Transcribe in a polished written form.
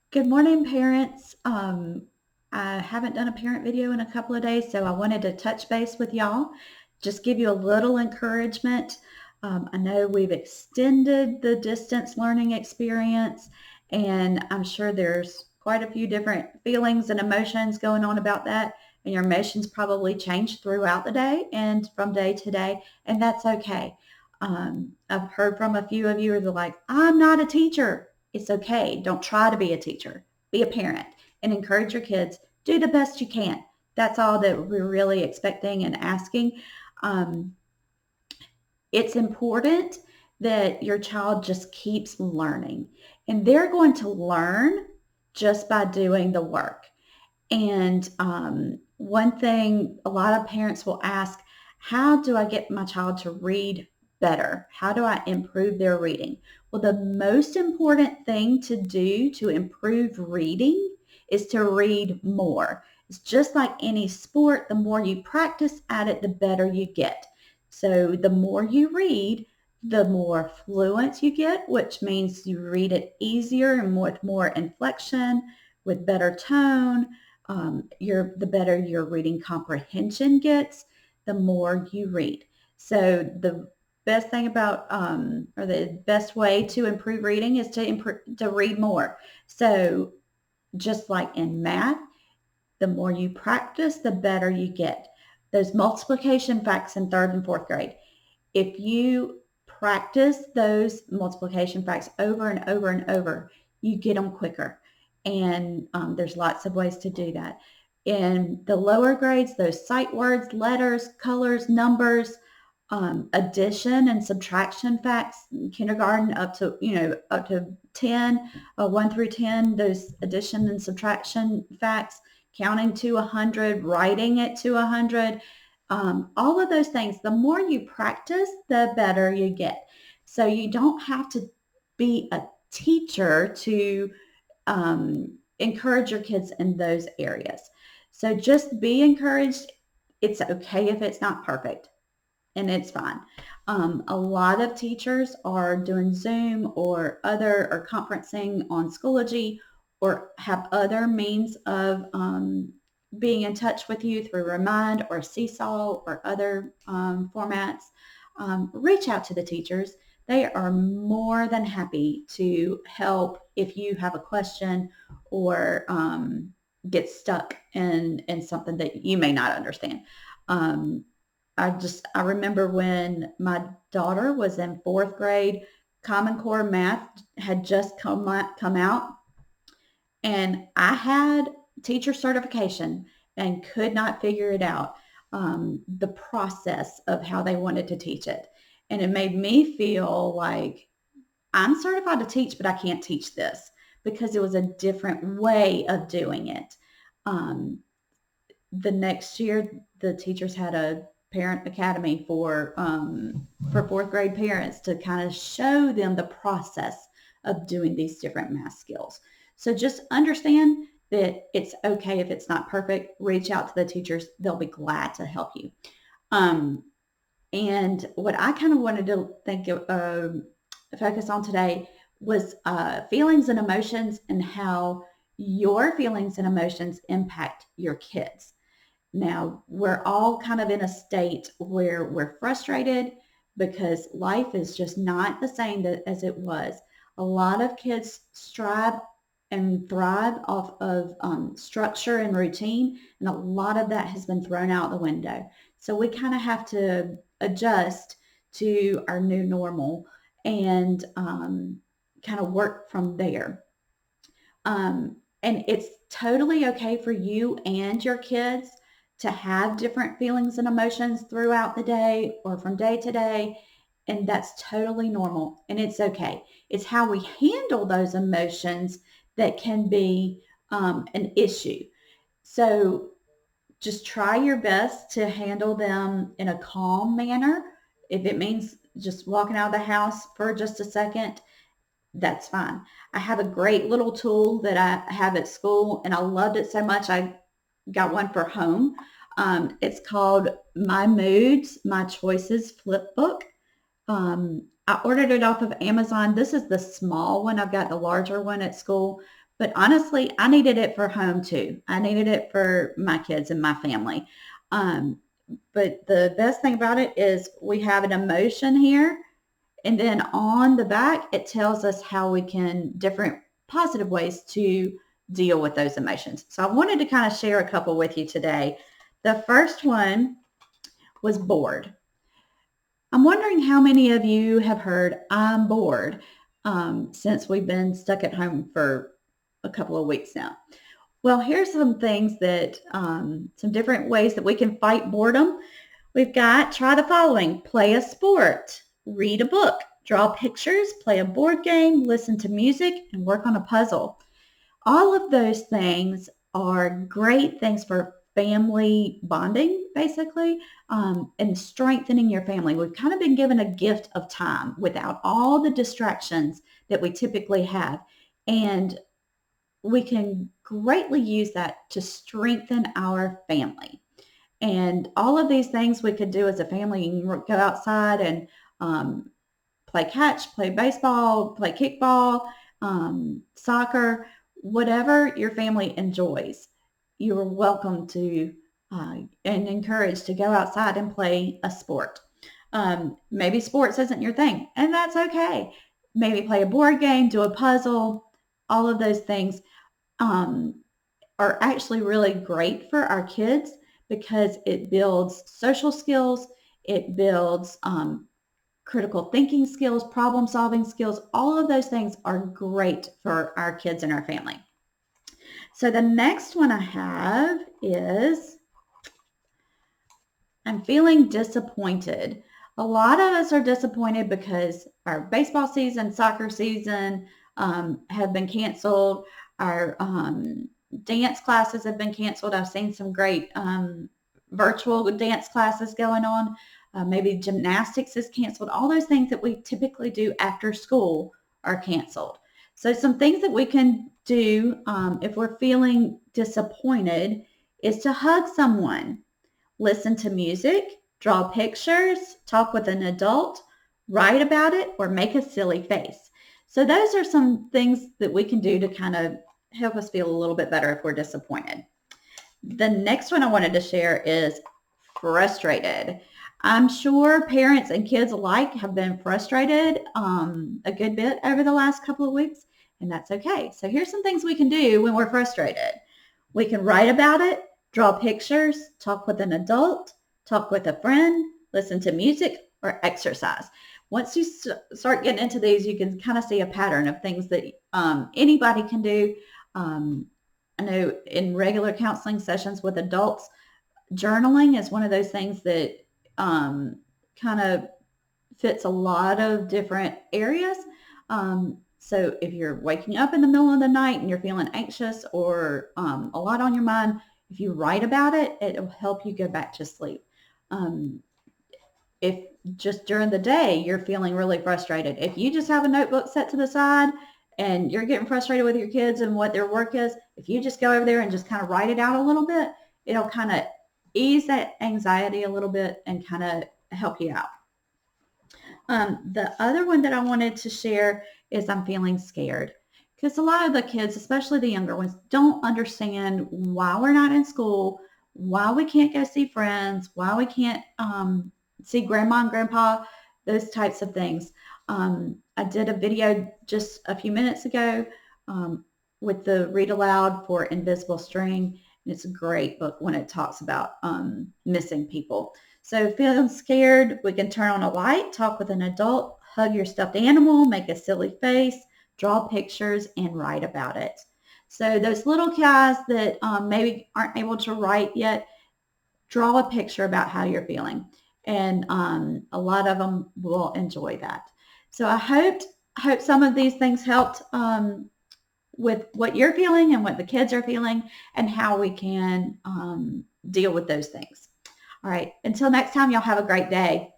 Good morning, parents. I haven't done a parent video in a couple of days, so I wanted to touch base with y'all, just give you a little encouragement. I know we've extended the distance learning experience, and I'm sure there's quite a few different feelings and emotions going on about that, and your emotions probably change throughout the day and from day to day, and that's okay. I've heard from a few of you who are like, I'm not a teacher. It's okay. Don't try to be a teacher. Be a parent and encourage your kids. Do the best you can. That's all that we're really expecting and asking. Um, it's important that your child just keeps learning, and they're going to learn just by doing the work. And one thing a lot of parents will ask, how do I get my child to read better? How do I improve their reading? Well, the most important thing to do to improve reading is to read more. It's just like any sport. The more you practice at it, the better you get. So the more you read, the more fluent you get, which means you read it easier and with more inflection, with better tone. The better your reading comprehension gets, the more you read. So the best thing about, or the best way to improve reading is to read more. So just like in math, the more you practice, the better you get. Those multiplication facts in third and fourth grade, if you practice those multiplication facts over and over and over, you get them quicker. And there's lots of ways to do that. In the lower grades, those sight words, letters, colors, numbers, addition and subtraction facts, kindergarten up to 10, 1 through 10, those addition and subtraction facts, counting to 100, writing it to 100, all of those things. The more you practice, the better you get. So you don't have to be a teacher to encourage your kids in those areas. So just be encouraged. It's okay if it's not perfect, and it's fine. A lot of teachers are doing Zoom or conferencing on Schoology, or have other means of being in touch with you through Remind or Seesaw or other formats. Reach out to the teachers. They are more than happy to help if you have a question or get stuck in something that you may not understand. Um, I remember when my daughter was in fourth grade, Common Core math had just come out, and I had teacher certification and could not figure it out, the process of how they wanted to teach it. And it made me feel like I'm certified to teach, but I can't teach this because it was a different way of doing it. Um, the next year, the teachers had a parent academy for fourth grade parents to kind of show them the process of doing these different math skills. So just understand that it's okay if it's not perfect. Reach out to the teachers; they'll be glad to help you. Um, and what I kind of wanted to focus on today was feelings and emotions, and how your feelings and emotions impact your kids. Now, we're all kind of in a state where we're frustrated because life is just not the same as it was. A lot of kids strive and thrive off of structure and routine, and a lot of that has been thrown out the window. So we kind of have to adjust to our new normal and kind of work from there. And it's totally okay for you and your kids to have different feelings and emotions throughout the day or from day to day. And that's totally normal, and it's okay. It's how we handle those emotions that can be an issue. So just try your best to handle them in a calm manner. If it means just walking out of the house for just a second, that's fine. I have a great little tool that I have at school, and I loved it so much I got one for home. It's called My Moods, My Choices Flip Book. I ordered it off of Amazon. This is the small one. I've got the larger one at school, But honestly, I needed it for home too. I needed it for my kids and my family. Um, but the best thing about it is we have an emotion here. And then on the back, it tells us how we can different positive ways to deal with those emotions. So I wanted to kind of share a couple with you today. The first one was bored. I'm wondering how many of you have heard I'm bored since we've been stuck at home for a couple of weeks now. Well, here's some things that, some different ways that we can fight boredom. We've got, try the following: play a sport, read a book, draw pictures, play a board game, listen to music, and work on a puzzle. All of those things are great things for family bonding, basically, and strengthening your family. We've kind of been given a gift of time without all the distractions that we typically have. And we can greatly use that to strengthen our family. And all of these things we could do as a family. You can go outside and play catch, play baseball, play kickball, soccer, whatever your family enjoys. You are welcome to and encouraged to go outside and play a sport. Maybe sports isn't your thing, and that's okay. Maybe play a board game, do a puzzle. All of those things are actually really great for our kids because it builds social skills, it builds critical thinking skills, problem solving skills. All of those things are great for our kids and our family. So the next one I have is, I'm feeling disappointed. A lot of us are disappointed because our baseball season, soccer season have been canceled. Our dance classes have been canceled. I've seen some great virtual dance classes going on. Maybe gymnastics is canceled. All those things that we typically do after school are canceled. So some things that we can do if we're feeling disappointed is to hug someone, listen to music, draw pictures, talk with an adult, write about it, or make a silly face. So those are some things that we can do to kind of help us feel a little bit better if we're disappointed. The next one I wanted to share is frustrated. I'm sure parents and kids alike have been frustrated a good bit over the last couple of weeks, and that's okay. So here's some things we can do when we're frustrated. We can write about it, draw pictures, talk with an adult, talk with a friend, listen to music, or exercise. Once you start getting into these, you can kind of see a pattern of things that anybody can do. I know in regular counseling sessions with adults, journaling is one of those things that kind of fits a lot of different areas. So if you're waking up in the middle of the night and you're feeling anxious or a lot on your mind, if you write about it, it'll help you go back to sleep. If just during the day you're feeling really frustrated, if you just have a notebook set to the side and you're getting frustrated with your kids and what their work is, if you just go over there and just kind of write it out a little bit, it'll kind of ease that anxiety a little bit and kind of help you out. The other one that I wanted to share is I'm feeling scared, because a lot of the kids, especially the younger ones, don't understand why we're not in school, why we can't go see friends, why we can't see grandma and grandpa, those types of things. I did a video just a few minutes ago with the Read Aloud for Invisible String. It's a great book when it talks about missing people. So feeling scared, we can turn on a light, talk with an adult, hug your stuffed animal, make a silly face, draw pictures, and write about it. So those little guys that maybe aren't able to write yet, draw a picture about how you're feeling. And a lot of them will enjoy that. So I hope some of these things helped with what you're feeling and what the kids are feeling and how we can deal with those things. All right. Until next time, y'all have a great day.